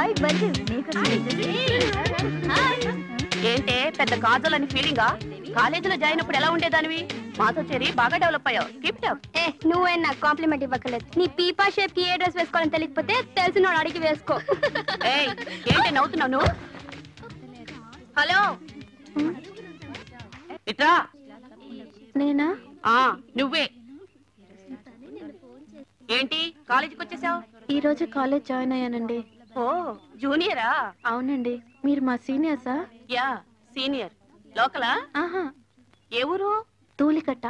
Hi బండి ఏంటే పెద్ద కాజల్ అని ఫీలింగా? కాలేజీలో జాయిన్ అప్పుడు ఎలా ఉండేదానివి? మాతో చేరి బాగా డెవలప్ అయ్యావు. Keep it up. నువ్వే నాకు కాంప్లిమెంట్ ఇవ్వకలేదు. నీ పీపా షేప్ కి ఏ డ్రెస్ వేసుకోవాలని తెలియకపోతే తెలిసిన అడిగి వేసుకో. ఏంటి నవ్వుతున్నావు నువ్వు? హలో ఇట్రా. నేనా? నువ్వే. ఏంటి కాలేజీకి వచ్చేసావు? ఈ రోజు కాలేజ్ జాయిన్ అయ్యానండి. ఓ జూనియరా? అవునండి. మీరు మా సీనియర్సా? Yeah senior. లోకలా? ఆహా. ఏ ఊరు? ధూళికట్ట.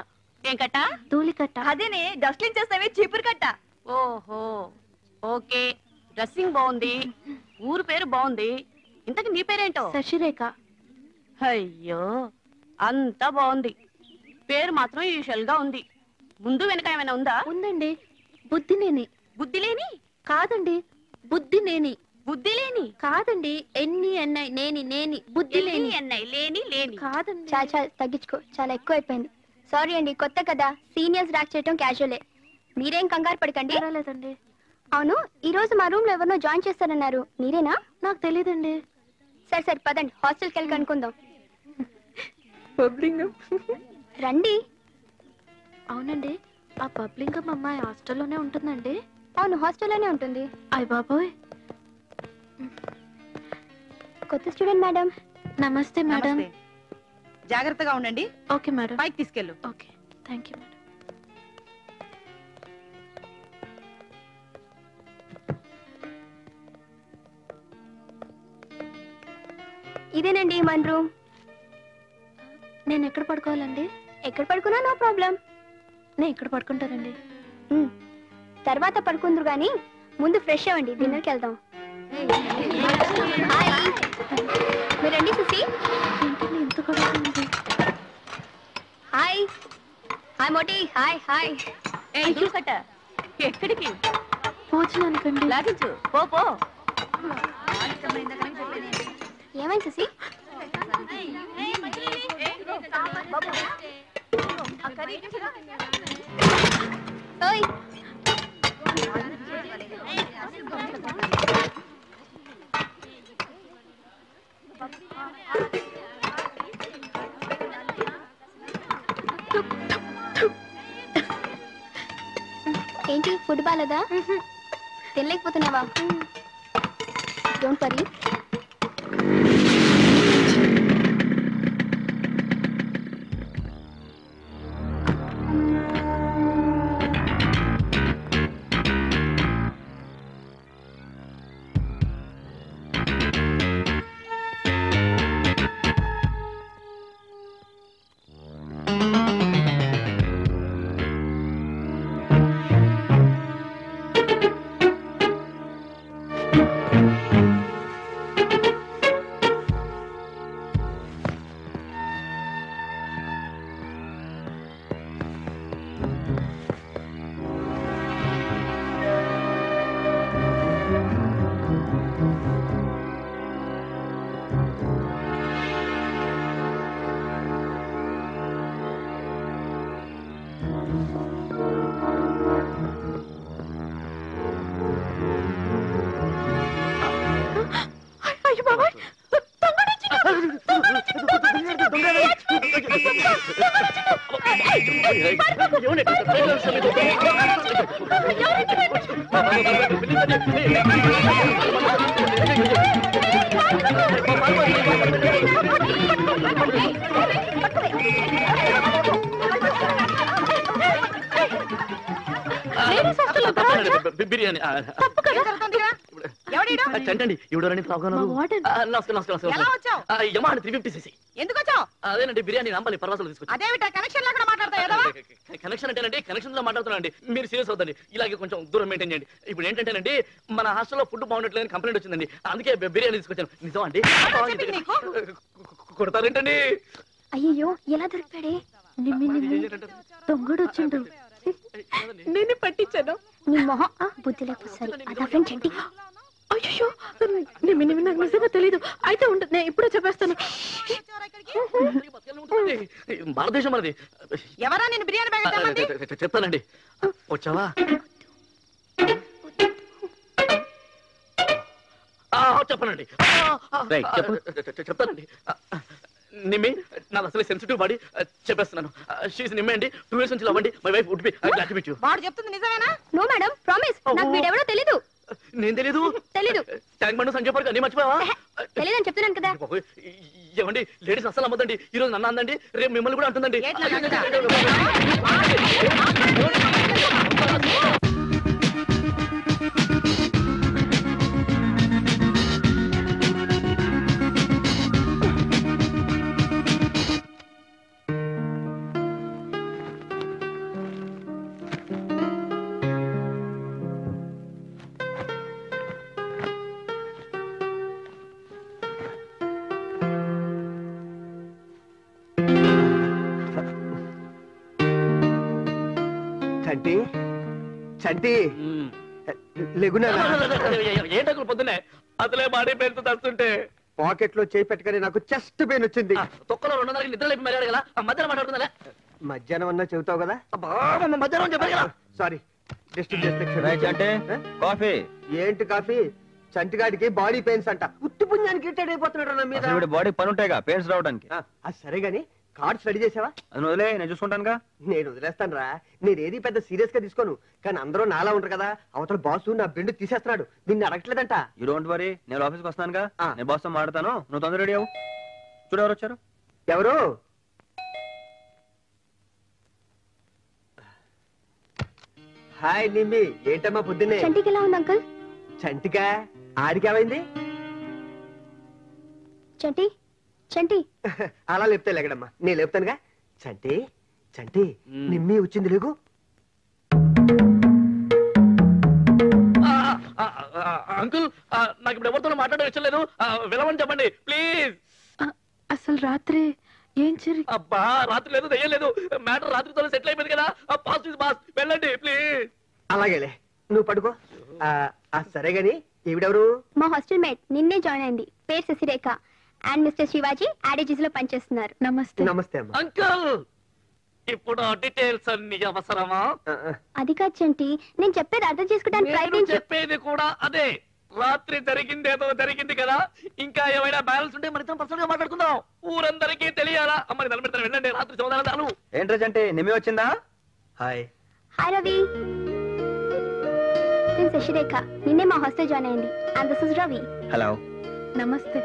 ఏం కట్ట? ధూళికట్ట. అదేనే డస్ట్లిన్ చేస్తావే చీపురు కట్ట. ఓహో ఓకే. డ్రెస్సింగ్ బాగుంది, ఊరు పేరు బాగుంది. ఇంతకు నీ పేరేంటో? శశిరేఖ. అయ్యో అంతా బాగుంది, పేరు మాత్రం యూజువల్ గా ఉంది. ముందు వెనక ఏమైనా ఉందా? ఉందండి. బుద్ధినేని. బుద్ధి లేని? కాదండి, బుద్ధినేని. బుద్ధి లేని? కాదండి, ఎన్ఐ నేని నేని బుద్ధి లేని. లేని లేని కాదండి. చాలా తగ్గించుకో, చాలా ఎక్కువ అయిపోయింది. సారీ అండి, కొత్త కదా, సీనియర్స్ ర్యాక్ చేయటం క్యాజువలే. మీరేం కంగారు పడకండి. పర్వాలేదండి. అవును, ఈ రోజు మా రూమ్ లో ఎవరినో జాయిన్ చేస్తారన్నారు, మీరేనా? నాకు తెలియదండి. సరే సరే పదండి, హాస్టల్కి వెళ్ళి కనుక్కుందాం. రండి. అవునండి, ఆ పబ్లింగం అమ్మాయి హాస్టల్లోనే ఉంటుందండి? అవును, హాస్టల్లోనే ఉంటుంది. అయ్ బాబోయ్. కొత్త స్టూడెంట్ మేడం. నమస్తే మేడం. జాగ్రత్తగా ఉండండి. Okay madam. పైకి తీసుకెళ్ళు. Okay, thank you madam. ఇదేనండి మన రూమ్. నేను ఎక్కడ పడుకోవాలండి? ఎక్కడ పడుకున్నా నో ప్రాబ్లం. నేను ఇక్కడ పడుకుంటానండి. తర్వాత పడుకుందరు గాని ముందు ఫ్రెష్ అవ్వండి, డిన్నర్కి వెళ్దాం. హాయ్, మీరండి సుసి. ఎంత పడుతుంది? హాయ్ హాయ్ మోటి. Hi hi. కట్ట ఎక్కడికి? భోజనానికండి. లాగించు పో పో. ఏమైంది సుసి? ఓయ్ ఏంటి ఫుడ్ బాలేదా? తినలేకపోతున్నావా? Don't worry. బిర్యానీ చంటండి ఇవిడని అదేనండి బిర్యానీ నంబలి పర్వాసాలు కనెక్షన్ అంటేనండి కనెక్షన్ లో మాట్లాడుతున్నాండి. మీరు సీరియస్ అవుతండి, ఇలాగే కొంచెం దూరం మెయింటైన్ చేయండి. ఇప్పుడు ఏంటంటేనండి మన హాస్టల్లో ఫుడ్ బాగుండట్లేదని కంప్లైంట్ వచ్చిందండి, అందుకే బిర్యానీ తీసుకొచ్చాను. నిజం అండి? కొడతారేంటండి? అయ్యో ఎలా దొరికాడే? దొంగడు వచ్చిండు. నేను పట్టించాను. నీ మొహం బుద్ధి లేకపోతే అదా ఫ్రెండ్ చెంటి. అయ్యో నాకు నిజంగా తెలీదు. అయితే ఉంటుంది, నేను ఇప్పుడే చెప్పేస్తాను. భారతదేశం మనది. ఎవరా నేను బిర్యానీ చెప్తానండి. వచ్చావా? చెప్పనండి రైట్, చెప్పు. చెప్తానండి నిమ్మి నాది అసలు సెన్సిటివ్ బాడీ చెప్పేస్తున్నాను షీస్ నిమ్మే అండి 2 years నుంచి లవ్వండి my wife would be glad to meet you వాడు చెప్తుంది నిజమేనా? నో మేడం ప్రామిస్, నాకు వీడెవడో తెలీదు. నేను తెలీదు తెలీదు. ట్యాంక్ బండ్ సంజయ్ పార్క్ అన్ని మర్చిపోయావా తెలీదని చెప్తున్నాను కదా. బాబోయ్, ఏమండి లేడీస్ అసలు అమ్మదండి ఈ రోజు నన్ను అందండి రేపు మిమ్మల్ని కూడా అంటుందండి ఎట్లా అంటుందా? చంటి చంటి లెగునా ఏంటకులు పొద్దునే అసలే బాడీ పెయిన్ తస్తుంటే పాకెట్ లో చేయి పెట్టుకొని నాకు చెస్ట్ పెయిన్ వచ్చింది. తొక్కలో 200 నిద్ర లేపి మర్యాడు కదా మధ్యాహ్నం మాట్లాడుతుందా మధ్యాహ్నం అన్నా చెబుతావు కదా. మధ్యాహ్నం చెప్పారు కదా సారీ డిస్టర్బ్ చేస్తే అంటే కాఫీ ఏంటి కాఫీ? చంటిగాడికి బాడీ పెయిన్స్ అంట. ఉత్తి పుణ్యానికి ఇరిటేట్ అయిపోతున్నాడు నా మీద. బాడీ పని ఉంటాయిగా పెయిన్స్ రావడానికి. అది సరే గాని కార్డ్స్ రెడీ చేసావా? అది వదిలే, నేను చూసుకుంటానుగా. నేను వదిలేస్తాను రా. నేనేది పెద్ద సీరియస్ గా తీసుకోను, కానీ అందరూ నాలా ఉంటారు కదా. అవతల బాసు నా బెండు తీసేస్తున్నాడు, నిన్ను అడగట్లేదంట. యూ డోంట్ వరీ, నేను ఆఫీస్కి వస్తానుగా. ఆ. నేను బాస్తో మాట్లాడతాను, నువ్వు తొందర రెడీ అవ్వు. చూడు ఎవరు వచ్చారు. ఎవరు? హాయ్ నిమ్మి, ఏంటమ్మా పొద్దున్నే? చంటికి ఎలా ఉంది అంకుల్? చంటిగా ఆడికేమైంది? చంటి చంటి అలా లేపితే లేకడమ్మా, నేను లేపుతానుగా. చంటి చంటి నిమ్మి వచ్చింది లేగు. అంకుల్ నాకు ఇప్పుడు ఎవరితో మాట్లాడడం ఇష్టం లేదు, వెళ్ళమని చెప్పండి ప్లీజ్. అసలు రాత్రి ఏం జరిగి అబ్బా రాత్రి లేదు దయ్యం లేదు, మ్యాటర్ రాత్రితో సెటిల్ అయిపోయింది కదా. పాస్ బాస్ వెళ్ళండి ప్లీజ్. అలాగేలే, నువ్వు పడుకో. సరే గాని ఈవిడెవరు? మా హాస్టల్ మేట్ నిన్నే జాయిన్ అయింది, పేరు శశిరేఖ. అండ్ మిస్టర్ శివాజీ యాడేజీస్ లో పనిచేస్తున్నారు. నమస్తే. నమస్తే అమ్మా. అంకుల్ ఇప్పుడు డీటెయిల్స్ అన్ని అవసరమా? అది కాదు చంటి, నేను చెప్పేది అర్థం చేసుకోవడానికి నేను ప్రయత్నించు. చెప్పేది కూడా అదే. రాత్రి జరిగింది ఏదో జరిగింది కదా, ఇంకా ఏమైనా బ్యాలెన్స్ ఉంటే మన పర్సనల్ గా మాట్లాడుకుందాం. ఊరందరికీ తెలియాలా? అమ్మని నిలబెడతాను వెళ్ళండి, రాత్రి సమాధానాలు. ఏంటంటే నిమ్మి వచ్చిందా? హాయ్. హాయ్ రవి, నేను శశిరేఖ, నిన్నే మా హాస్టల్ జాయిన్ అయింది. And this is Ravi. Hello. నమస్తే.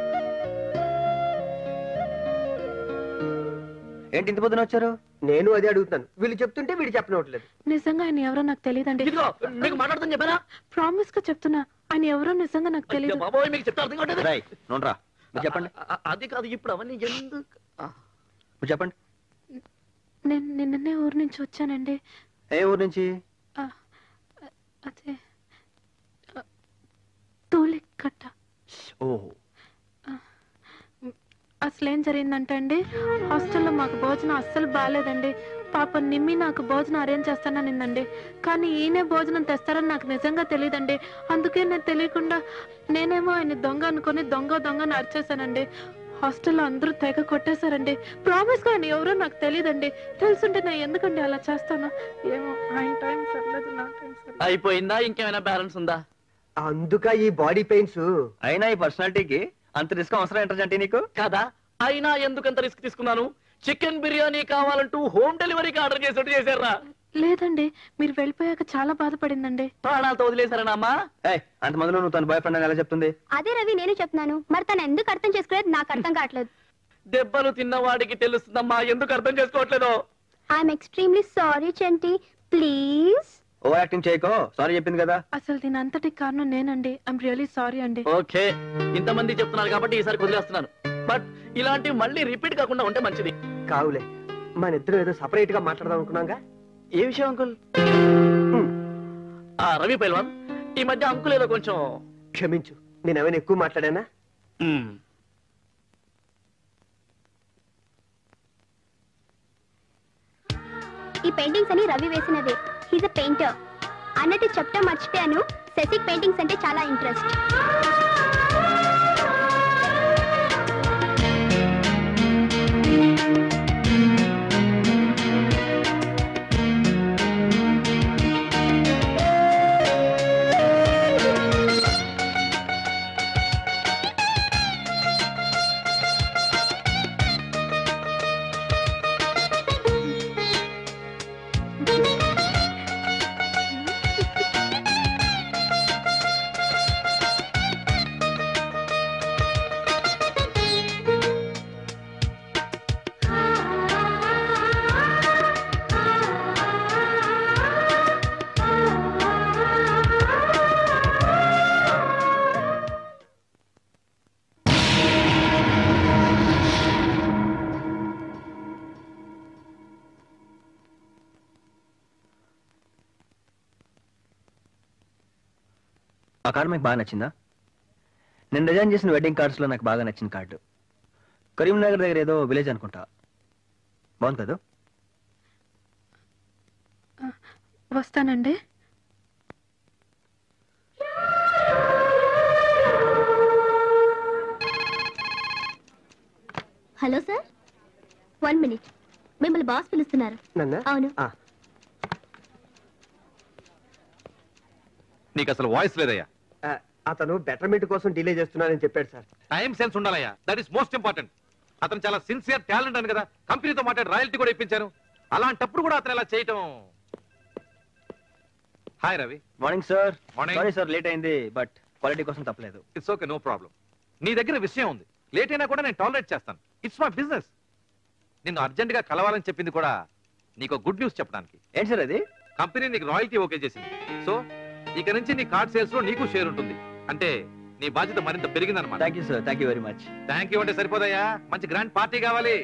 ఏంటి ఇంత పొద్దున వచ్చారు? నేను అదే అడుగుతున్నాను, వీళ్ళు చెప్తుంటే వీడు చెప్పనవట్లేదు. నిజంగా ఆయన ఎవరో నాకు తెలియదండి. ఇదిగో మీకు మాట్లాడుతుంది చెప్పానా? ప్రామిస్ గా చెప్తున్నా, ఆయన ఎవరో నిజంగా నాకు అయ్యో తెలియదు. బాబోయ్, మీకు చెప్తే అర్థం కావట్లేదు. రై నోనరా, మీరు చెప్పండి. అది కాదు, ఇప్పుడు అవన్నీ ఎందుకు? మీరు చెప్పండి. నేను నిన్ననే ఊరు నుంచి వచ్చానండి. ఏ ఊరు నుంచి? అదే తూలికట్ట. ఓహో. అసలేం జరిగిందంటే అండి, హాస్టల్లో మాకు భోజనం అస్సలు బాగాలేదండి. పాప నిమ్మి నాకు భోజనం అరేంజ్ చేస్తాననిందండి, కానీ ఈయనే భోజనం తెస్తారని నాకు నిజంగా తెలియదండి. అందుకే నేను తెలియకుండా నేనేమో ఆయన దొంగ అనుకుని దొంగని అరిచేశానండి. హాస్టల్లో అందరూ తెగ కొట్టేశారండి. ప్రామిస్ గా ఆయన ఎవరో నాకు తెలియదండి. తెలుసుంటే నేను ఎందుకండి అలా చేస్తాను? ఏమో, ఆయన టైం సర్లేదు, నా టైం సర్లేదు. అయిపోయిందా? ఇంకేమైనా బ్యాలెన్స్ ఉందా? అందుక ఈ బాడీ పెయిన్స్. అయినా ఈ పర్సనాలిటీకి అంత రిస్క్ అవసరం ఏంటంటే నీకు? కదా, అయినా ఎందుకంత రిస్క్ తీసుకున్నాను? చికెన్ బిర్యానీ కావాలంటూ హోమ్ డెలివరీకి ఆర్డర్ చేసినట్టు చేశారా? లేదండి, మీరు వెళ్ళిపోయాక చాలా బాధపడిందండి. ప్రాణాలతో వదిలేశారనా అమ్మా? అంత మందిలో నువ్వు తన బాయ్ ఫ్రెండ్ అని ఎలా చెప్తుంది? అదే రవి నేను చెప్తున్నాను, మరి తను ఎందుకు అర్థం చేసుకోలేదు నాకు అర్థం కావట్లేదు. దెబ్బలు తిన్నవాడికి తెలుస్తుందమ్మా ఎందుకు అర్థం చేసుకోవట్లేదు. I'm extremely sorry Chanti, please. ఓ యాక్టింగ్ చేయకో, సారీ చెప్పింది కదా. అసలు దీని అంతటి కారణం నేనండి. ఐఎమ్ రియలీ సారీ అండి. ఓకే, ఇంతమంది చెప్తున్నారు కాబట్టి ఈసారి వదిలేస్తున్నాను. బట్ ఇలాంటివి మళ్ళీ రిపీట్ కాకుండా ఉంటే మంచిది. కావులే, మన ఇద్దరు ఏదో సపరేట్ గా మాట్లాడదాం అనుకున్నాగా. ఏ విషయం అంకుల్? రవి పైల్వాన్, ఈ మధ్య అంకుల్ ఏదో కొంచెం. క్షమించు, నేనేమైనా ఎక్కువ మాట్లాడానా? ఈ పెయింటింగ్స్ అని రవి వేసినవే. He's a painter. అన్నట్టు చెప్తా మర్చిపోయాను, శశిక్ పెయింటింగ్స్ అంటే చాలా ఇంట్రెస్ట్. ఆ కార్డు మీకు బాగా నచ్చిందా? నేను డిజైన్ చేసిన వెడ్డింగ్ కార్డ్స్లో నాకు బాగా నచ్చిన కార్డు కరీంనగర్ దగ్గర ఏదో విలేజ్ అనుకుంటా. బాగుంది కదా? వస్తానండి. Hello sir, 1 minute. మిమ్మల్ని బాస్ పిలుస్తున్నారు. నన్ను అవును. నీకు అసలు వాయిస్ లేదయ్యా. అతను బెటర్మెంట్ కోసం డిలే చేస్తున్నానని చెప్పాడు సార్. టైం సెన్స్ ఉండాలయ్యా, దట్ ఈస్ మోస్ట్ ఇంపార్టెంట్. అతను చాలా సిన్సియర్ టాలెంట్ అని కదా కంపెనీతో మాట్లాడి రాయల్టీ కూడా ఇప్పించాను. అలాంటప్పుడు కూడా అతను ఇలా చేయటం. Hi Ravi. Morning sir. Morning. Sorry sir, late అయింది, బట్ క్వాలిటీ కోసం తప్పలేదు. It's okay, no problem. నీ దగ్గర విషయం ఉంది, లేట్ అయినా కూడా నేను టాలరేట్ చేస్తాను. It's my business. నిన్ను అర్జెంట్ గా కలవాలని చెప్పింది కూడా నీకు గుడ్ న్యూస్ చెప్పడానికి. ఏంటి సార్ అది? కంపెనీ నీకు రాయల్టీ ఓకే చేసింది. సో ఇక నుంచి నీ కార్డ్ సేల్స్ లో నీకు షేర్ ఉంటుంది. అంటే నీ బాధ్యత మరింత పెరిగిందన్నమాట. Thank you sir, thank you very much. Thank you అంటే సరిపోదయ్యా, మంచి గ్రాండ్ పార్టీ కావాలి.